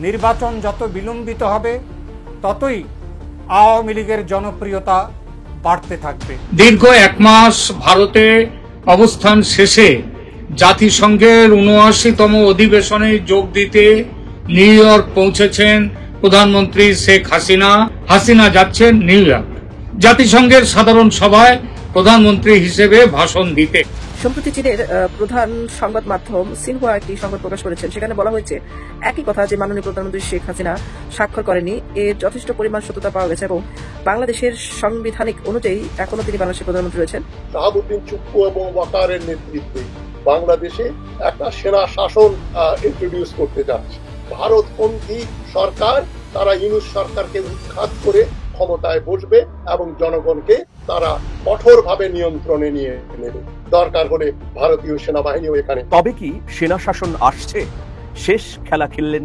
নির্বাচন যত বিলম্বিত হবে ততই আওয়ামী লীগের জনপ্রিয়তা বাড়তে থাকবে। দীর্ঘ এক মাস ভারতে অবস্থান শেষে জাতিসংঘের ৭৯তম অধিবেশনে যোগ দিতে নিউ ইয়র্ক পৌঁছেছেন প্রধানমন্ত্রী শেখ হাসিনা। হাসিনা যাচ্ছেন নিউ ইয়র্ক জাতিসংঘের সাধারণ সভায় প্রধানমন্ত্রী হিসেবে ভাষণ দিতে। সম্প্রতি চীনের প্রধান সংবাদ মাধ্যম সিনহুয়া একটি সংবাদ প্রকাশ করেছেন। সেখানে বলা হয়েছে একই কথা যে মাননীয় প্রধানমন্ত্রী শেখ হাসিনা স্বাক্ষর করেনি, এর যথেষ্ট পরিমাণ সত্যতা পাওয়া গেছে এবং বাংলাদেশের সাংবিধানিক অনুযায়ী এখনো তিনি বাংলাদেশের প্রধানমন্ত্রী রয়েছেন। শাহাবুদ্দিন চুপ্পু এবং ওয়াকারের নেতৃত্বে বাংলাদেশে একটা সেনা শাসন ইন্ট্রোডিউস করতে যাচ্ছে। ভারতপন্থী সরকার, তারা ইউনূস সরকারকে উৎখাত করে ক্ষমতায় বসবে এবং জনগণকে তারা কঠোরভাবে নিয়ন্ত্রণে নিয়ে নেবে। দরকার হলে ভারতীয় সেনাবাহিনীও এখানে। তবে কি সেনা শাসন আসছে? শেষ খেলা খেললেন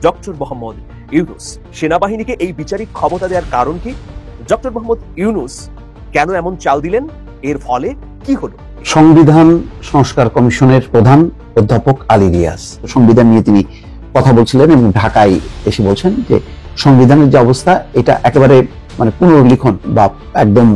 ডক্টর মোহাম্মদ ইউনূস। সেনাবাহিনীকে এই বিচারিক ক্ষমতা দেওয়ার কারণ কি? ডক্টর মোহাম্মদ ইউনূস কেন এমন চাল দিলেন? এর ফলে কি হলো? সংবিধান সংস্কার কমিশনের প্রধান অধ্যাপক আলী রিয়াজ সংবিধান নিয়ে তিনি কথা বলছিলেন এবং ঢাকায় এসে বলছেন যে সংবিধানের যে অবস্থা এটা একেবারে পুনর্লিখন বা একদম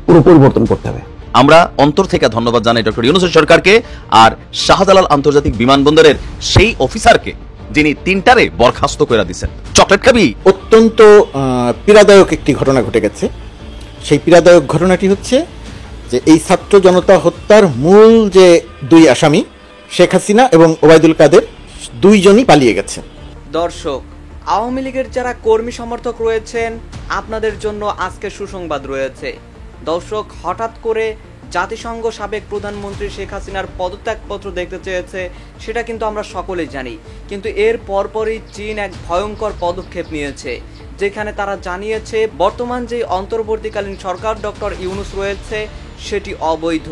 পুরো পরিবর্তন করতে হবে। আমরা অন্তর থেকে ধন্যবাদ জানাই ডক্টর ইউনূসের সরকারকে আর শাহজালাল আন্তর্জাতিক বিমানবন্দরের সেই অফিসারকে যিনি ৩টারে বরখাস্ত করে দিয়েছেন। চকলেট খাবি। অত্যন্ত পীড়াদায়ক একটি ঘটনা ঘটে গেছে। সেই পীড়াদায়ক ঘটনাটি হচ্ছে যে এই ছাত্র জনতা হত্যার মূল যে দুই আসামি শেখ হাসিনা এবং ওবায়দুল কাদের দুইজনই পালিয়ে গেছে। দর্শক, আওয়ামী লীগের যারা কর্মী সমর্থক রয়েছেন আপনাদের জন্য আজকে সুসংবাদ রয়েছে। দর্শক, হঠাৎ করে জাতিসংঘ সাবেক প্রধানমন্ত্রী শেখ হাসিনার পদত্যাগপত্র দেখতে চেয়েছে, সেটা কিন্তু আমরা সকলেই জানি। কিন্তু এর পরপরই চীন এক ভয়ঙ্কর পদক্ষেপ নিয়েছে, যেখানে তারা জানিয়েছে বর্তমান যে অন্তর্বর্তীকালীন সরকার ডক্টর ইউনূস রয়েছে সেটি অবৈধ,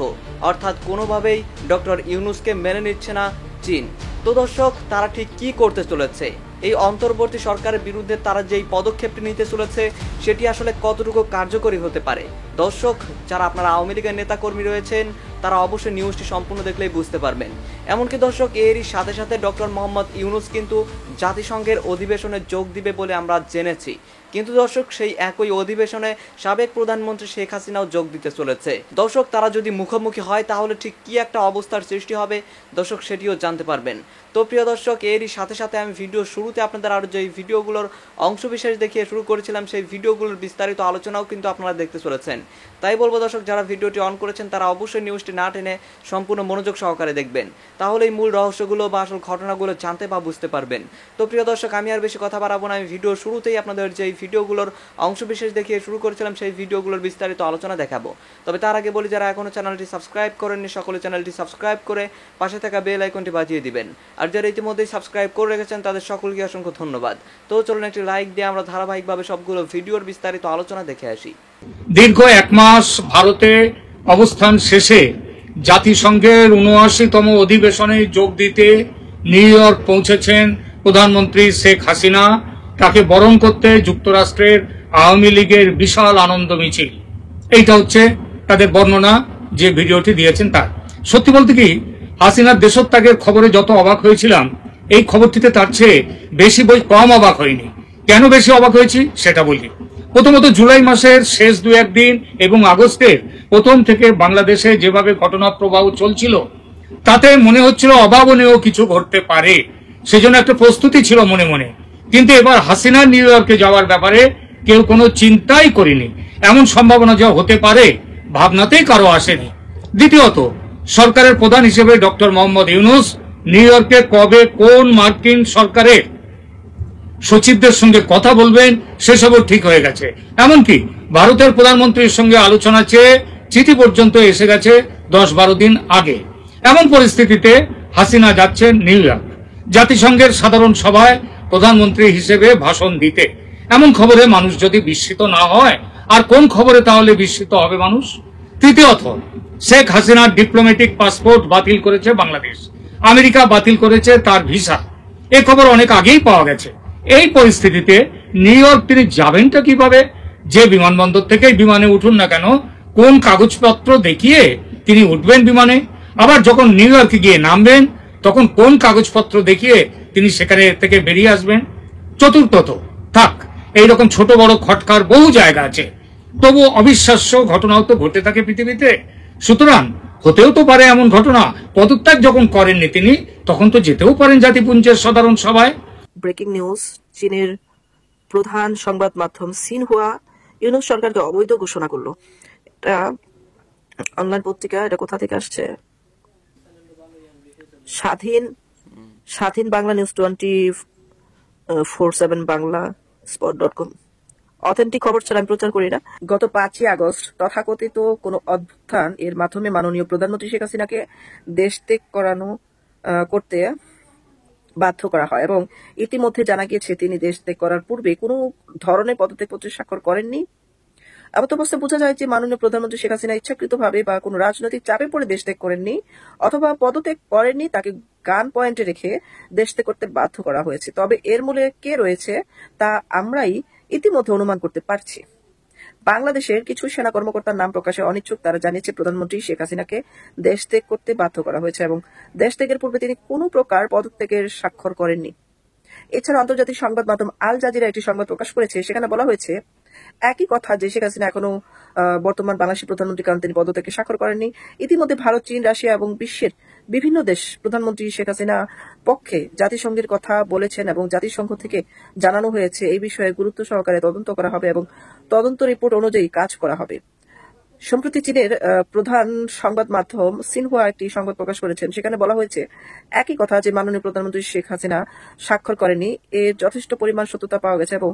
অর্থাৎ কোনোভাবেই ডক্টর ইউনূসকে মেনে নিচ্ছে না চীন। তো দর্শক, তারা ঠিক কি করতে চলেছে? এই অন্তর্বর্তী সরকারের বিরুদ্ধে তারা যেই পদক্ষেপটি নিতে চলেছে সেটি আসলে কতটুকু কার্যকরী হতে পারে? দর্শক, যারা আপনারা আওয়ামী লীগের নেতাকর্মী রয়েছেন তারা অবশ্যই নিউজটি সম্পূর্ণ দেখলেই বুঝতে পারবেন। এমনকি দর্শক, এরই সাথে সাথে ডক্টর মোহাম্মদ ইউনূস কিন্তু জাতিসংঘের অধিবেশনে যোগ দিবে বলে আমরা জেনেছি। কিন্তু দর্শক, সেই একই অধিবেশনে সাবেক প্রধানমন্ত্রী শেখ হাসিনাও যোগ দিতে চলেছে। দর্শক, তারা যদি মুখোমুখি হয় তাহলে ঠিক কি একটা অবস্থার সৃষ্টি হবে দর্শক সেটিও জানতে পারবেন। তো প্রিয় দর্শক, এরই সাথে সাথে আমি ভিডিও শুরুতে আপনাদের আরও যেই ভিডিওগুলোর অংশবিশেষ দেখিয়ে শুরু করেছিলাম সেই ভিডিওগুলোর বিস্তারিত আলোচনাও কিন্তু আপনারা দেখতে চলেছেন। তাই বলবো দর্শক, যারা ভিডিওটি অন করেছেন তারা অবশ্যই নিউজটি না টেনে সম্পূর্ণ মনোযোগ সহকারে দেখবেন, তাহলে এই মূল রহস্যগুলো বা আসল ঘটনাগুলো জানতে বা বুঝতে পারবেন। তো প্রিয় দর্শক, আমি আর বেশি কথা বাড়াবো না, আমি ভিডিও শুরুতেই আপনাদের যেই ভিডিওগুলোর অংশবিশেষ দেখিয়ে শুরু করেছিলাম সেই ভিডিওগুলোর বিস্তারিত আলোচনা দেখাবো। তবে তার আগে বলি, যারা এখনো চ্যানেলটি সাবস্ক্রাইব করেননি সকলে চ্যানেলটি সাবস্ক্রাইব করে পাশে থাকা বেল আইকনটি বাজিয়ে দিবেন। আর যারা ইতিমধ্যেই সাবস্ক্রাইব করে রেখেছেন তাদের সকলকে অসংখ্য ধন্যবাদ। তো চলুন একটি লাইক দিয়ে আমরা ধারাবাহিকভাবে সবগুলো ভিডিওর বিস্তারিত আলোচনা দেখে আসি। দীর্ঘ এক মাস ভারতে অবস্থান শেষে জাতিসংঘের ৭৯তম অধিবেশনে যোগ দিতে নিউ ইয়র্ক পৌঁছেছেন প্রধানমন্ত্রী শেখ হাসিনা। তাকে বরণ করতে যুক্তরাষ্ট্রের আওয়ামী লীগের বিশাল আনন্দ মিছিল। এইটা হচ্ছে তাদের বর্ণনা যে ভিডিওটি দিয়েছেন তার। সত্যি বলতে কি, হাসিনার দেশত্যাগের খবরে যত অবাক হয়েছিলাম এই খবরটিতে তার চেয়ে বেশি কম অবাক হয়নি। কেন বেশি অবাক হয়েছি সেটা বলি। প্রথমত, জুলাই মাসের শেষ ২-১ দিন এবং আগস্টের প্রথম থেকে বাংলাদেশে যেভাবে ঘটনা প্রবাহ চলছিল তাতে মনে হচ্ছিল অভাবনীয় কিছু ঘটতে পারে, সেজন্য একটা প্রস্তুতি ছিল মনে মনে। কিন্তু এবার হাসিনা নিউ ইয়র্কে যাওয়ার ব্যাপারে কেউ কোনো চিন্তাই করেনি। এমন সম্ভাবনা যা হতে পারে ভাবনাতেই কারো আসেনি। দ্বিতীয়ত, সরকারের প্রধান হিসেবে ডক্টর মোহাম্মদ ইউনূস নিউ ইয়র্কে কবে কোন মার্কিন সরকারের সচিবদের সঙ্গে কথা বলবেন সেসবও ঠিক হয়ে গেছে। এমনকি ভারতের প্রধানমন্ত্রীর সঙ্গে আলোচনা চেয়ে চিঠি পর্যন্ত এসে গেছে ১০-১২ দিন আগে। এমন পরিস্থিতিতে হাসিনা যাচ্ছেন নিউ ইয়র্ক জাতিসংঘের সাধারণ সভায় প্রধানমন্ত্রী হিসেবে ভাষণ দিতে। এমন খবরে মানুষ যদি বিস্মিত না হয় আর কোন খবরে তাহলে বিস্মিত হবে মানুষ? তৃতীয়ত, শেখ হাসিনার ডিপ্লোম্যাটিক পাসপোর্ট বাতিল করেছে বাংলাদেশ, আমেরিকা বাতিল করেছে তার ভিসা। এই খবর অনেক আগেই পাওয়া গেছে। এই পরিস্থিতিতে নিউ ইয়র্ক তিনি যাবেনটা কিভাবে? যে বিমানবন্দর থেকে বিমানে উঠুন না কেন, কোন কাগজপত্র দেখিয়ে তিনি উঠবেন বিমানে? আবার যখন নিউ ইয়র্কে গিয়ে নামবেন তখন কোন কাগজপত্র দেখিয়ে তিনি সেখানে থেকে বেরিয়ে আসবেন? চতুর্থত থাক, এইরকম ছোট বড় খটকার বহু জায়গা আছে, তবু অবিশ্বাস্য ঘটনাও তো ঘটে থাকে পৃথিবীতে। সুতরাং হতেও তো পারে এমন ঘটনা, পদত্যাগ যখন করেননি তিনি, তখন তো যেতেও পারেন জাতিপুঞ্জের সাধারণ সভায়। ব্রেকিং নিউজ, চীনের প্রধান সংবাদ মাধ্যম সিনহুয়া ইউনুস সরকারকে অবৈধ ঘোষণা করলো। এটা অনলাইন পত্রিকা, এটা কোথা থেকে আসছে? স্বাধীন Bangla news 24/7 Bangla spot.com। Authentic খবর ছাড়া আমি প্রচার করি না। গত 5ই আগস্ট তথাকথিত কোন অভ্যুত্থান এর মাধ্যমে মাননীয় প্রধানমন্ত্রী শেখ হাসিনাকে দেশ ত্যাগ করতে বাধ্য করা হয় এবং ইতিমধ্যে জানা গিয়েছে তিনি দেশ ত্যাগ করার পূর্বে কোনো ধরনের পদত্যাগপত্রে স্বাক্ষর করেননি। এমত অবস্থায় বোঝা যায় যে মাননীয় প্রধানমন্ত্রী শেখ হাসিনা ইচ্ছাকৃতভাবে বা কোনো রাজনৈতিক চাপে পড়ে দেশ ত্যাগ করেননি, অথবা পদত্যাগ করেননি, তাকে গান পয়েন্টে রেখে দেশ ত্যাগ করতে বাধ্য করা হয়েছে। তবে এর মূলে কে রয়েছে তা আমরাই ইতিমধ্যে অনুমান করতে পারছি। বাংলাদেশের কিছু সেনা কর্মকর্তার নাম প্রকাশে অনিচ্ছুক। তারা জানিয়েছে প্রধানমন্ত্রী শেখ হাসিনাকে দেশ ত্যাগ করতে বাধ্য করা হয়েছে এবং দেশ ত্যাগের পূর্বে তিনি কোনো প্রকার পদত্যাগের স্বাক্ষর করেননি। এছাড়া আন্তর্জাতিক সংবাদ মাধ্যম আল জাজিরা একটি সংবাদ প্রকাশ করেছে, সেখানে বলা হয়েছে একই কথা যে শেখ হাসিনা এখনো বর্তমান বাংলাদেশের প্রধানমন্ত্রী, কারণ তিনি পদত্যাগে স্বাক্ষর করেননি। ইতিমধ্যে ভারত, চীন, রাশিয়া এবং বিশ্বের বিভিন্ন দেশ প্রধানমন্ত্রী শেখ হাসিনা পক্ষে জাতিসংঘের কথা বলেছেন এবং জাতিসংঘ থেকে জানানো হয়েছে এই বিষয়ে গুরুত্ব সহকারে তদন্ত করা হবে এবং তদন্ত রিপোর্ট অনুযায়ী কাজ করা হবে। সম্প্রতি চীনের প্রধান সংবাদ মাধ্যম সিনহুয়া একটি সংবাদ প্রকাশ করেছেন, সেখানে বলা হয়েছে একই কথা যে মাননীয় প্রধানমন্ত্রী শেখ হাসিনা স্বাক্ষর করেনি, এর যথেষ্ট পরিমাণ সত্যতা পাওয়া গেছে এবং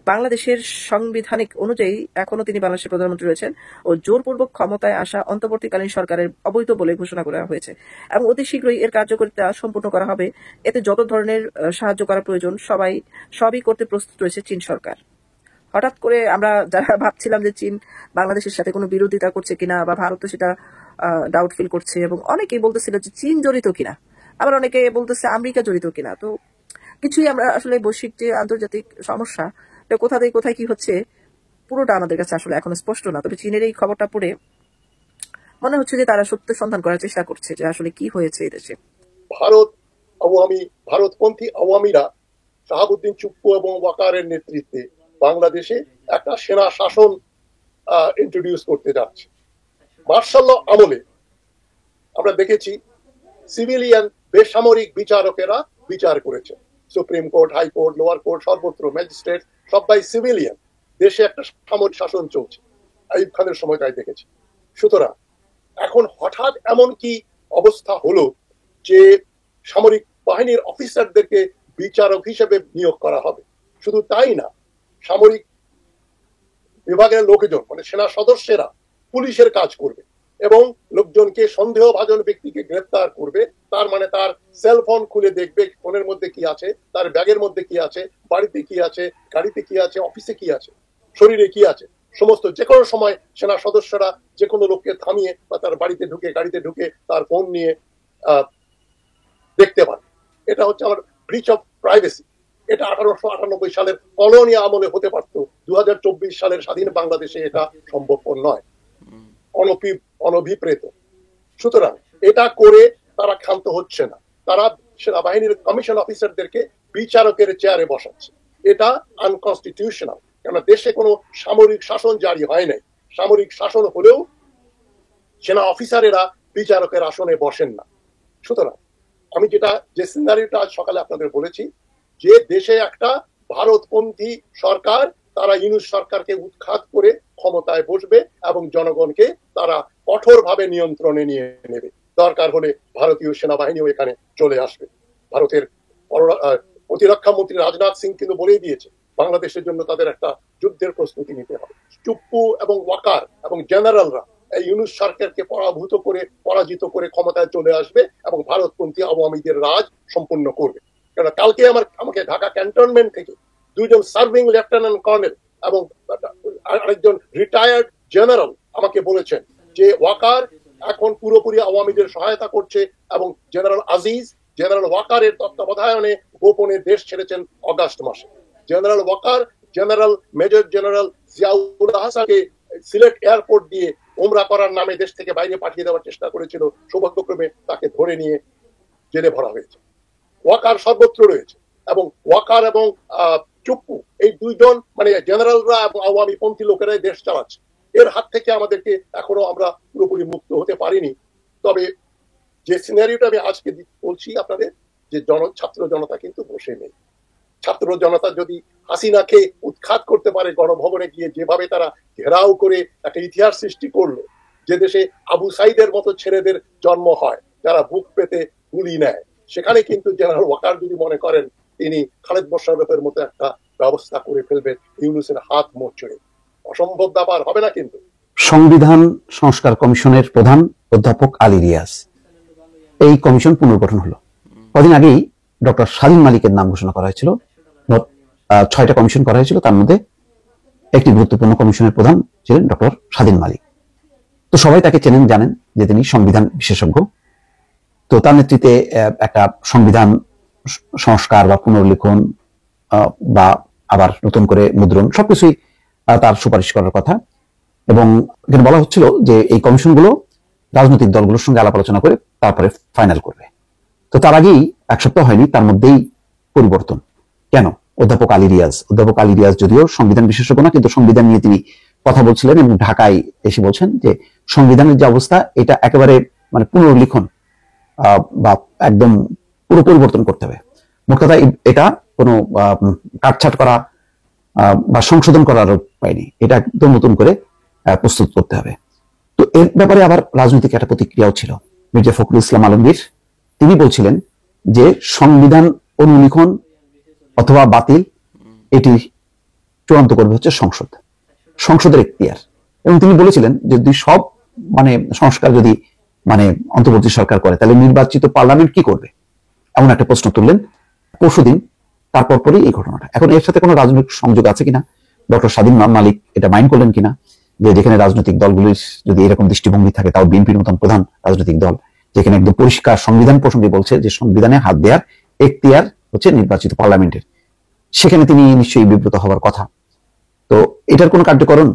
বাংলাদেশের সাংবিধানিক অনুযায়ী এখনো তিনি বাংলাদেশের প্রধানমন্ত্রী রয়েছেন ও জোরপূর্বক ক্ষমতায় আসা অন্তর্বর্তীকালীন সরকারের অবৈধ বলে ঘোষণা করা হয়েছে এবং অতি শীঘ্রই এর কার্যকারিতা সম্পূর্ণ করা হবে। এতে যত ধরনের সাহায্য করা প্রয়োজন সবই করতে প্রস্তুত রয়েছে চীন সরকার। হঠাৎ করে আমরা যারা ভাবছিলাম যে চীন বাংলাদেশের সাথে কোনো বিরোধিতা করছে কিনা বা ভারতও সেটা ডাউট ফিল করছে, এবং অনেকেই বলতেছিল যে চীন জড়িত কিনা, আবার অনেকে বলতেছে আমেরিকা জড়িত কিনা। তো কিছুই আমরা আসলে বৈশ্বিক যে আন্তর্জাতিক সমস্যা কোথা থেকে কোথায় কি হচ্ছে পুরোটা আমাদের কাছে আসলে এখনো স্পষ্ট না। তবে চীনের এই খবরটা পড়ে মনে হচ্ছে যে তারা সত্য সন্ধান করার চেষ্টা করছে যে আসলে কি হয়েছে এই দেশে। ভারতপন্থী আওয়ামীরা শাহাবুদ্দিন চুপ্পু এবং ওয়াকারের নেতৃত্বে বাংলাদেশে একটা সেনা শাসন ইন্ট্রোডিউস করতে যাচ্ছে। মার্শাল ল আমলে আমরা দেখেছি সিভিলিয়ান বেসামরিক বিচারকেরা বিচার করেছেন। Supreme court, high court, lower court, সর্বত্র ম্যাজিস্ট্রেট সবাই সিভিলিয়ান। দেশে একটা সামরিক শাসন চলছে, আইয়ুব খানের সময়টাই দেখেছি। সুতরাং এখন হঠাৎ এমন কি অবস্থা হলো যে সামরিক বাহিনীর অফিসারদেরকে বিচারক হিসেবে নিয়োগ করা হবে? শুধু তাই না, সামরিক বিভাগের লোকজন মানে সেনা সদস্যরা পুলিশের কাজ করবে এবং লোকজনকে সন্দেহভাজন ব্যক্তিকে গ্রেফতার করবে। তার মানে তার সেলফোন খুলে দেখবে ফোনের মধ্যে কি আছে, তার ব্যাগের মধ্যে কি আছে, বাড়িতে কি আছে, গাড়িতে কি আছে, অফিসে কি আছে, শরীরে কি আছে, সমস্ত যে কোনো সময় সেনা সদস্যরা যে কোনো লোককে থামিয়ে বা তার বাড়িতে ঢুকে, গাড়িতে ঢুকে তার ফোন নিয়ে দেখতে পারে। এটা হচ্ছে আমার ব্রিচ অফ প্রাইভেসি। এটা 1898 সালের কলোনি আমলে হতে পারতো, 2024 সালের স্বাধীন বাংলাদেশে এটা সম্ভবপর নয়, অনভিপ্রেত। সুতরাং এটা করে তারা ক্ষান্ত হচ্ছে না, তারা সেনাবাহিনীর কমিশন অফিসারদেরকে বিচারকের চেয়ারে বসাচ্ছে। এটা আনকনস্টিটিউশনাল, কেন দেশে কোনো সামরিক শাসন জারি হয় নাই। সামরিক শাসন হলেও সেনা অফিসারেরা বিচারকের আসনে বসেন না। সুতরাং আমি যে সিনারিওটা আজ সকালে আপনাদের বলেছি, যে দেশে একটা ভারতপন্থী সরকার, তারা ইউনূস সরকারকে উৎখাত করে ক্ষমতায় বসবে এবং জনগণকে তারা কঠোরভাবে নিয়ন্ত্রণে নিয়ে নেবে। দরকার হলে ভারতীয় সেনাবাহিনীও এখানে চলে আসবে। ভারতের প্রতিরক্ষা মন্ত্রী রাজনাথ সিং কিন্তু বলেই দিয়েছে বাংলাদেশের জন্য তাদের একটা যুদ্ধের প্রস্তুতি নিতে হবে। চুপ্পু এবং ওয়াকার এবং জেনারেলরা এই ইউনূস সরকারকে পরাজিত করে ক্ষমতায় চলে আসবে এবং ভারতপন্থী আওয়ামীদের রাজ সম্পূর্ণ করবে। কারণ কালকে আমাকে ঢাকা ক্যান্টনমেন্ট থেকে 2জন সার্ভিং লেফটেন্যান্ট কর্নেল এবং আরেকজন রিটায়ার্ড জেনারেল আমাকে বলেছেন যে ওয়াকার এখন পুরোপুরি আওয়ামীদের সহায়তা করছে এবং জেনারেল ওয়াকারের তত্ত্বাবধানে গোপনে দেশ ছেড়েছেন অগাস্ট মাসে। General Waker major general Ziaul হাসানকে সিলেট এয়ারপোর্ট দিয়ে ওমরা করার নামে দেশ থেকে বাইরে পাঠিয়ে দেওয়ার চেষ্টা করেছিল, সৌভাগ্যক্রমে তাকে ধরে নিয়ে জেলে ভরা হয়েছে। ওয়াকার সর্বত্র রয়েছে এবং ওয়াকার এবং এই দুইজন মানে জেনারেলরা এবং আওয়ামী পন্থী লোকেরাই দেশ চালাচ্ছে। এর হাত থেকে আমাদেরকে এখনো আমরা পুরোপুরি মুক্ত হতে পারিনি। তবে যে সিনারিওটা আমি আজকে বলছি আপনাদের, যে ছাত্র জনতা কিন্তু বসে নেই। ছাত্র জনতা যদি হাসিনাকে উৎখাত করতে পারে, গণভবনে গিয়ে যেভাবে তারা ঘেরাও করে একটা ইতিহাস সৃষ্টি করলো, যে দেশে আবু সাইদের মতো ছেলেদের জন্ম হয় যারা বুক পেতে গুলি নেয়, সেখানে কিন্তু জেনারেল ওয়াকার যদি মনে করেন তিনি খালেদ মোশাররফের মতো একটা ব্যবস্থা করে ফেলবেন ইউনূসের হাত মোচড়ে, অসম্ভব ব্যাপার হবে না। কিন্তু সংবিধান সংস্কার কমিশনের প্রধান অধ্যাপক আলী রিয়াজ, এই কমিশন পুনর্গঠন হলো। কদিন আগেই ডক্টর স্বাধীন মালিকের নাম ঘোষণা করা হয়েছিল। 6টা কমিশন করা হয়েছিল, তার মধ্যে একটি গুরুত্বপূর্ণ কমিশনের প্রধান ছিলেন ডক্টর স্বাধীন মালিক। তো সবাই তাকে চেনেন, জানেন যে তিনি সংবিধান বিশেষজ্ঞ। তো তার নেতৃত্বে একটা সংবিধান সংস্কার বা পুনর্লিখন বা আবার নতুন করে মুদ্রণ সবকিছুই তার সুপারিশ করার কথা। এবং এখানে বলা হচ্ছিল যে এই কমিশনগুলো রাজনৈতিক দলগুলোর সঙ্গে আলাপ আলোচনা করে তারপরে ফাইনাল করবে। তো তার আগেই 1 সপ্তাহ হয়নি, তার মধ্যেই পরিবর্তন। কেন? অধ্যাপক আলী রিয়াজ যদিও সংবিধান বিশেষজ্ঞ না, কিন্তু সংবিধান নিয়ে তিনি কথা বলছিলেন এবং ঢাকায় এসে বলছেন যে সংবিধানের যে অবস্থা এটা একেবারে মানে পুনর্লিখন বা একদম পুরো পরিবর্তন করতে হবে। মোট কথা এটা কোনো কাটছাট করা বা সংশোধন করার পায়নি, এটা একদম নতুন করে প্রস্তুত করতে হবে। তো এর ব্যাপারে আবার রাজনৈতিক একটা প্রতিক্রিয়াও ছিল। মির্জা ফখরুল ইসলাম আলমগীর তিনি বলছিলেন যে সংবিধান অনুলিখন অথবা বাতিল এটি চূড়ান্ত করবে হচ্ছে সংসদের এখতিয়ার। এবং তিনি বলেছিলেন যে যদি সব মানে সংস্কার যদি মানে অন্তর্বর্তী সরকার করে তাহলে নির্বাচিত পার্লামেন্ট কি করবে, এমন একটা প্রশ্ন তুললেন পরশুদিন। তারপর পরই এই ঘটনাটা। এখন এর সাথে কোনো রাজনৈতিক সংযোগ আছে কিনা, ডক্টর স্বাধীন মালিক এটা মাইন্ড করলেন কিনা, যে যেখানে রাজনৈতিক দলগুলির যদি এরকম দৃষ্টিভঙ্গি থাকে, তাও বিএনপির মতন প্রধান রাজনৈতিক দল যেখানে একদম পরিষ্কার সংবিধান প্রসঙ্গে বলছে যে সংবিধানে হাত দেওয়ার এখতিয়ার হচ্ছে নির্বাচিত পার্লামেন্টের, সেখানে তিনি নিশ্চয়ই বিব্রত হওয়ার কথা। তো এটার কোনো কার্যকরণ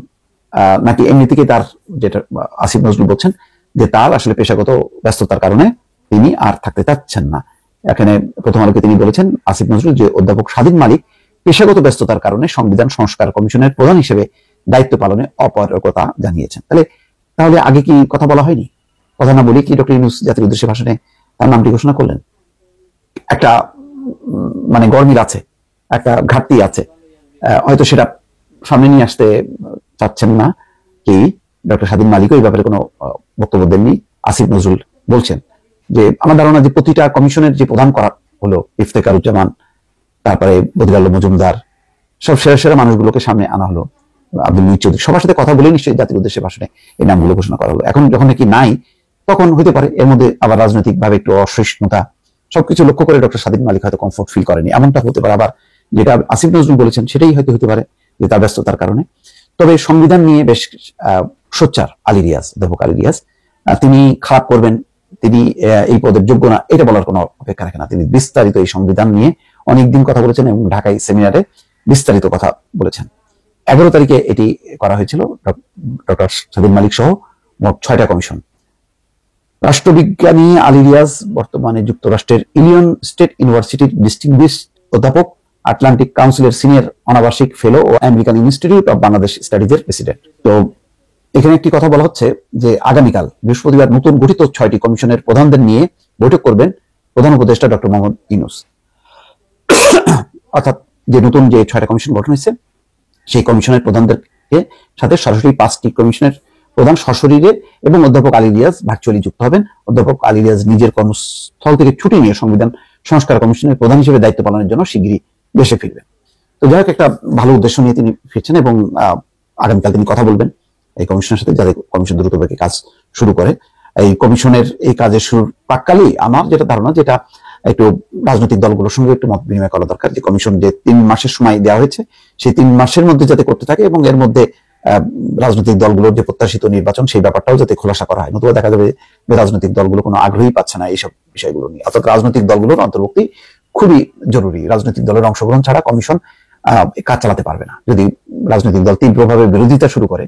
নাকি এমনি থেকে তার, যেটা আসিফ নজরুল বলছেন যে তার আসলে পেশাগত ব্যস্ততার কারণে তিনি আর থাকতে চাচ্ছেন না। এখানে প্রথম আলোকে তিনি বলেছেন আসিফ নজরুল যে অধ্যাপক স্বাধীন মালিক পেশাগত ব্যস্ততার কারণে সংবিধান সংস্কার কমিশনের প্রধান হিসেবে দায়িত্ব পালনে অপারগতা জানিয়েছেন। তাহলে আগে কি কথা বলা হয়নি? কথা না বলে কি ডক্টর ইউনূস জাতির উদ্দেশ্যে ভাষণে তার নামটি ঘোষণা করলেন? একটা মানে গরমিল আছে, একটা ঘাটতি আছে, হয়তো সেটা সামনে নিয়ে আসতে চাচ্ছেন না কি ডক্টর স্বাধীন মালিকও এই ব্যাপারে কোনো বক্তব্য দেননি। আসিফ নজরুল বলছেন যে আমার ধারণা যে প্রতিটা কমিশনের যে প্রধান করা হলো, ইফতেখারুজ্জামান, তারপরে বদির আলম মজুমদার, সব সেরা মানুষগুলোকে সামনে আনা হলো, আব্দুল মুহিত চৌধুরী, সবার সাথে কথা বলে নিশ্চয়ই জাতির উদ্দেশ্যে ভাষণে এই নামগুলো ঘোষণা করা হলো। এখন যখন নাকি নাই, তখন হতে পারে এর মধ্যে আবার রাজনৈতিক ভাবে একটু অসহিষ্ণুতা, সবকিছু লক্ষ্য করে ডক্টর স্বাধীন মালিক হয়তো কমফোর্ট ফিল করেনি, এমনটা হতে পারে। আবার যেটা আসিফ নজরুল বলেছেন সেটাই হয়তো হতে পারে যে তার ব্যস্ততার কারণে। তবে সংবিধান নিয়ে বেশ সোচ্চার অধ্যাপক আলী রিয়াজ, তিনি খারাপ করবেন, তিনি এই পদের যোগ্য না, এটা বলার কোনো অপেক্ষা রাখে না। তিনি বিস্তারিত এই সংবিধান নিয়ে অনেকদিন কথা বলেছেন এবং ঢাকায় সেমিনারে বিস্তারিত কথা বলেছেন। 11 তারিখে এটি করা হয়েছিল ডক্টর স্বাধীন মালিক সহ মোট 6টা কমিশন। রাষ্ট্রবিজ্ঞানী আলী রিয়াজ বর্তমানে যুক্তরাষ্ট্রের ইলিয়ন স্টেট ইউনিভার্সিটির ডিস্টিংগুইশড অধ্যাপক, আটলান্টিক কাউন্সিলের সিনিয়র অনাবাসিক ফেলো ও আমেরিকান ইনস্টিটিউট অব বাংলাদেশ স্টাডিজের প্রেসিডেন্ট। তো এখানে একটি কথা বলা হচ্ছে যে আগামীকাল বৃহস্পতিবার নতুন গঠিত 6টি কমিশনের প্রধানদের নিয়ে বৈঠক করবেন প্রধান উপদেষ্টা ডক্টর মোহাম্মদ ইউনূস। অর্থাৎ যে নতুন যে 6টা কমিশন গঠন হয়েছে সেই কমিশনের প্রধানদেরকে সাথে সরাসরি 5টি কমিশনের প্রধান সশরীরে এবং অধ্যাপক আলী রিয়াজ ভার্চুয়ালি যুক্ত হবেন। অধ্যাপক আলী রিয়াজ নিজের কর্মস্থল থেকে ছুটি নিয়ে সংবিধান সংস্কার কমিশনের প্রধান হিসেবে দায়িত্ব পালনের জন্য শিগগিরই দেশে ফিরবেন। তো যাই হোক, একটা ভালো উদ্দেশ্য নিয়ে তিনি ফিরছেন এবং আগামীকাল তিনি কথা বলবেন এই কমিশনের সাথে, যাতে কমিশন দ্রুতভাবে কাজ শুরু করে। এই কমিশনের এই কাজের শুরুর প্রাক্কালেই আমার যেটা ধারণা, যেটা একটু রাজনৈতিক দলগুলোর সঙ্গে একটু মত বিনিময় করা দরকার, যে কমিশন যে 3 মাসের সময় দেওয়া হয়েছে সেই 3 মাসের মধ্যে যাতে করতে থাকে এবং এর মধ্যে রাজনৈতিক দলগুলোর যে প্রত্যাশিত নির্বাচন সেই ব্যাপারটাও যাতে খোলাসা করা হয়। নতুবা দেখা যাবে যে রাজনৈতিক দলগুলো কোনো আগ্রহী পাচ্ছে না এইসব বিষয়গুলো নিয়ে। অর্থাৎ রাজনৈতিক দলগুলোর অন্তর্ভুক্তি খুবই জরুরি। রাজনৈতিক দলের অংশগ্রহণ ছাড়া কমিশন কাজ চালাতে পারবে না। যদি রাজনৈতিক দল তীব্রভাবে বিরোধিতা শুরু করে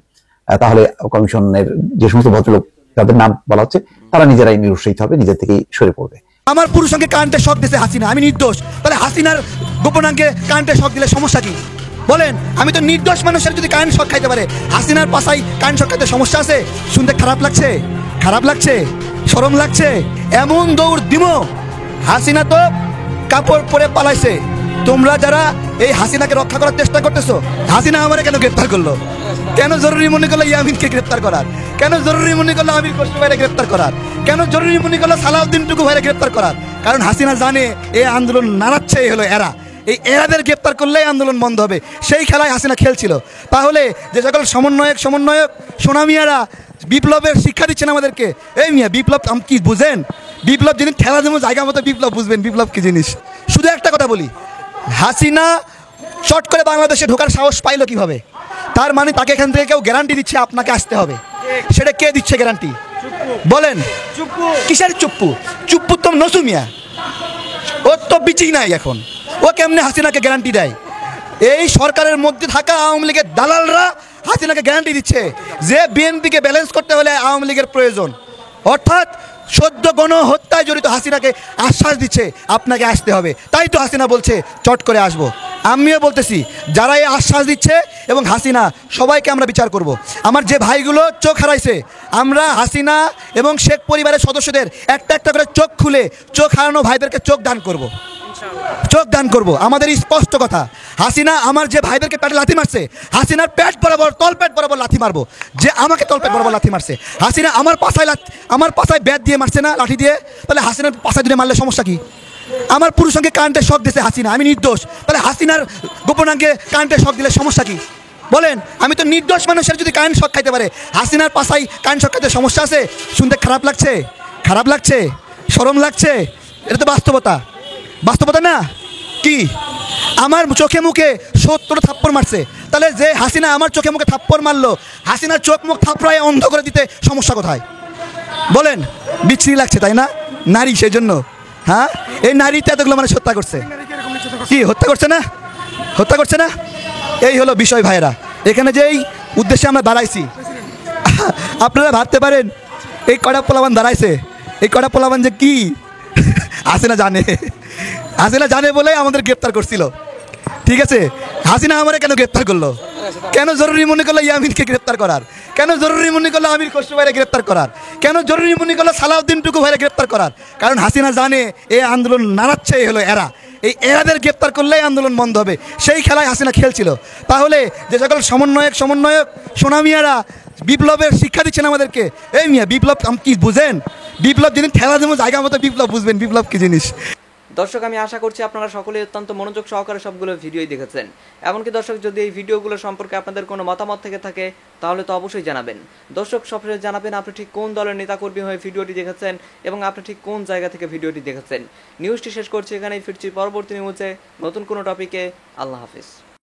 তাহলে কমিশনের যে সমস্ত ভদ্রলোক যাদের নাম বলা হচ্ছে তারা নিজেরাই নিরুৎসাহিত হবে, নিজের থেকেই সরে পড়বে। আমার পুরুষকে কারেন্টের শক দিয়েছে হাসিনা, আমি নির্দোষ, তাহলে হাসিনার গোপনাঙ্গে কারেন্টের শক দিলে সমস্যা কি? বলেন, আমি তো নির্দোষ মানুষের যদি কারেন্ট শক খাইতে পারে, হাসিনার পাশাই কারেন্ট শক খাইতে সমস্যা আছে? শুনতে খারাপ লাগছে? খারাপ লাগছে? শরম লাগছে? এমন দৌড় দিব, হাসিনা তো কাপড় পরে পালাইছে। তোমরা যারা এই হাসিনাকে রক্ষা করার চেষ্টা করতেছো, হাসিনা আমারে কেন গ্রেপ্তার করলো? কেন জরুরি মনে করলো ইয়ামিনকে গ্রেপ্তার করার? কেন জরুরি মনে করলো আমির খসরু ভাইরে গ্রেপ্তার করার? কেন জরুরি মনে করলো সালাউদ্দিন টুকু ভাইরে গ্রেপ্তার করার? কারণ হাসিনা জানে এই আন্দোলন নাড়াচ্ছে হলো এরা, এই এরাদের গ্রেপ্তার করলেই আন্দোলন বন্ধ হবে। সেই খেলায় হাসিনা খেলছিল। তাহলে যে সকল সমন্বয়ক সোনামিয়ারা বিপ্লবের শিক্ষা দিচ্ছেন আমাদেরকে, এই মিয়া বিপ্লব কি বুঝেন? বিপ্লব যেদিন ঠেলা দেবো জায়গা মতো বিপ্লব বুঝবেন বিপ্লব কি জিনিস। শুধু একটা কথা বলি, হাসিনা চট করে বাংলাদেশে ঢোকার সাহস পাইলো কিভাবে? তার মানে তাকে এখান থেকে কেউ গ্যারান্টি দিচ্ছে আপনাকে আসতে হবে। সেটা কে দিচ্ছে গ্যারান্টি? বলেন। কিসের চুপ্পু? চুপ্পু তো নসু মিয়া, ওর তো বিচি নাই এখন। ও কেমনে হাসিনাকে গ্যারান্টি দেয়? এই সরকারের মধ্যে থাকা আওয়ামী লীগের দালালরা হাসিনাকে গ্যারান্টি দিচ্ছে যে বিএনপিকে ব্যালেন্স করতে হলে আওয়ামী লীগের প্রয়োজন। অর্থাৎ সদ্য গণহত্যায় জড়িত হাসিনাকে আশ্বাস দিচ্ছে আপনাকে আসতে হবে। তাই তো হাসিনা বলছে চট করে আসবো। আমিও বলতেছি যারা এই আশ্বাস দিচ্ছে এবং হাসিনা, সবাইকে আমরা বিচার করব। আমার যে ভাইগুলো চোখ হারাইছে, আমরা হাসিনা এবং শেখ পরিবারের সদস্যদের একটা একটা করে চোখ খুলে চোখ হারানো ভাইদেরকে চোখ দান করব। চোখ দান করব। আমাদের স্পষ্ট কথা, হাসিনা আমার যে ভাইদেরকে পেটে লাথি মারছে, হাসিনার পেট বরাবর তলপেট বরাবর লাথি মারবো। যে আমাকে তলপেট বরাবর লাথি মারছে, হাসিনা আমার পাছায় ব্যাট দিয়ে মারছে না, লাঠি দিয়ে, তাহলে হাসিনার পাছায় দিয়ে মারলে সমস্যা কি? আমার পুরুষকে কারেন্টের শক দিয়েছে হাসিনা, আমি নির্দোষ, তাহলে হাসিনার গোপনাঙ্গে কারেন্টের শক দিলে সমস্যা কি? বলেন। আমি তো নির্দোষ মানুষের যদি কারেন্ট শক খাইতে পারে, হাসিনার পাশাই কারেন্ট শক খাইতে সমস্যা আছে? শুনতে খারাপ লাগছে? খারাপ লাগছে? শরম লাগছে? এটা তো বাস্তবতা। বাস্তবতা না কি? আমার চোখে মুখে 70 থাপ্পড় মারছে, তাহলে যে হাসিনা আমার চোখে মুখে থাপ্পড় মারলো, হাসিনার চোখ মুখ থাপ্পড়ায় অন্ধ করে দিতে সমস্যা কোথায়? বলেন। বিচ্ছিরি লাগছে তাই না? নারী সেই জন্য, হ্যাঁ, এই নারীতে এতগুলো মানুষ হত্যা করছে। কি হত্যা করছে না? হত্যা করছে না? এই হলো বিষয় ভাইয়েরা। এখানে যেই উদ্দেশ্যে আমরা দাঁড়াইছি, আপনারা ভাবতে পারেন এই কড়া পোলাবান দাঁড়াইছে, এই কড়া পোলাবান যে কি হাসিনা জানে, হাসিনা জানে বলে আমাদের গ্রেপ্তার করছিল। ঠিক আছে, হাসিনা আমারে কেন গ্রেপ্তার করলো? কেন জরুরি মনে করলো ইয়ামিনকে গ্রেপ্তার করার? কেন জরুরি মনে করলো আমির খসরু ভাইরে গ্রেপ্তার করার? কেন জরুরি মনে করলো সালাউদ্দিন টুকু ভাইরে গ্রেপ্তার করার? কারণ হাসিনা জানে এই আন্দোলন নাড়াচ্ছে হলো এরা, এই এরাদের গ্রেপ্তার করলেই আন্দোলন বন্ধ হবে। সেই খেলায় হাসিনা খেলছিল। তাহলে যে সকল সমন্বয়ক সোনামিয়ারা বিপ্লবের শিক্ষা দিচ্ছেন আমাদেরকে, এই মিয়া বিপ্লব কি বুঝেন? বিপ্লব যেদিন ঠেলা দেবো জায়গা মতো বিপ্লব বুঝবেন বিপ্লব কি জিনিস। দর্শক, আমি আশা করছি আপনারা সকলে অত্যন্ত মনোযোগ সহকারে সবগুলো ভিডিওই দেখেছেন। এমনকি দর্শক, যদি এই ভিডিওগুলো সম্পর্কে আপনাদের কোনো মতামত থেকে থাকে তাহলে তো অবশ্যই জানাবেন। দর্শক, সবশেষে জানাবেন আপনি ঠিক কোন দলের নেতাকর্মী হয়ে ভিডিওটি দেখেছেন এবং আপনি ঠিক কোন জায়গা থেকে ভিডিওটি দেখেছেন। নিউজটি শেষ করছি এখানেই, ফিরছি পরবর্তী নিউজে নতুন কোনো টপিকে। আল্লাহ হাফিজ।